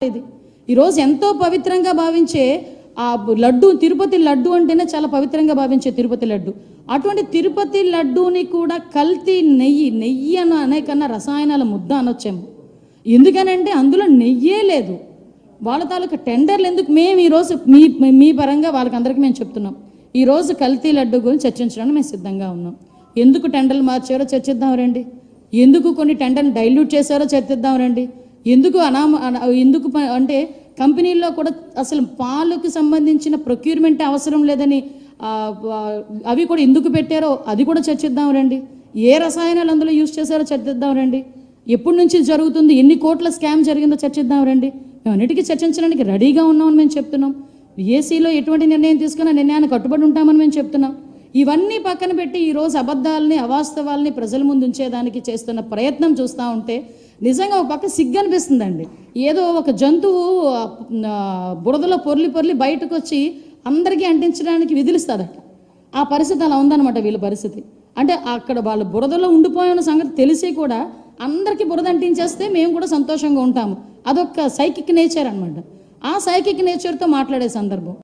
ఇది ఈరోజు ఎంతో పవిత్రంగా భావించే ఆ లడ్డు, తిరుపతి లడ్డు అంటేనే చాలా పవిత్రంగా భావించే తిరుపతి లడ్డు. అటువంటి తిరుపతి లడ్డూని కూడా కల్తీ నెయ్యి అనే కన్నా రసాయనాల ముద్ద అనొచ్చేమో. ఎందుకనంటే అందులో నెయ్యే లేదు. వాళ్ళ తాలూకా టెండర్లు ఎందుకు? మేము ఈరోజు మీ పరంగా వాళ్ళకందరికీ మేము చెప్తున్నాం, ఈరోజు కల్తీ లడ్డు గురించి చర్చించడానికి మేము సిద్ధంగా ఉన్నాం. ఎందుకు టెండర్లు మార్చారో చర్చిద్దాం రండి. ఎందుకు కొన్ని టెండర్లు డైల్యూట్ చేశారో చర్చిద్దాం రండి. ఎందుకు అంటే కంపెనీల్లో కూడా అసలు పాలకు సంబంధించిన ప్రొక్యూర్మెంట్ అవసరం లేదని అవి కూడా ఎందుకు పెట్టారో అది కూడా చర్చిద్దాం రండి. ఏ రసాయనాలు అందులో యూజ్ చేశారో చర్చిద్దాం రండి. ఎప్పటి నుంచి జరుగుతుంది, ఎన్ని కోట్ల స్కామ్ జరిగిందో చర్చిద్దాం రండి. మేము అన్నిటికీ చర్చించడానికి రెడీగా ఉన్నామని మేము చెప్తున్నాం. ఏసీలో ఎటువంటి నిర్ణయం తీసుకున్నా నిర్ణయాన్ని కట్టుబడి ఉంటామని మేము చెప్తున్నాం. ఇవన్నీ పక్కన పెట్టి ఈరోజు అబద్ధాలని, అవాస్తవాలని ప్రజల ముందు ఉంచేదానికి చేస్తున్న ప్రయత్నం చూస్తూ ఉంటే నిజంగా ఒక పక్క సిగ్గు అనిపిస్తుందండి. ఏదో ఒక జంతువు బురదలో పొర్లి బయటకు వచ్చి అందరికీ అంటించడానికి విధిలిస్తుందట. ఆ పరిస్థితి అలా ఉందన్నమాట వీళ్ళ పరిస్థితి. అంటే అక్కడ వాళ్ళు బురదలో ఉండిపోయిన సంగతి తెలిసి కూడా అందరికీ బురద అంటించేస్తే మేము కూడా సంతోషంగా ఉంటాము. అదొక సైకిక్ నేచర్ అనమాట. ఆ సైకిక్ నేచర్తో మాట్లాడే సందర్భం.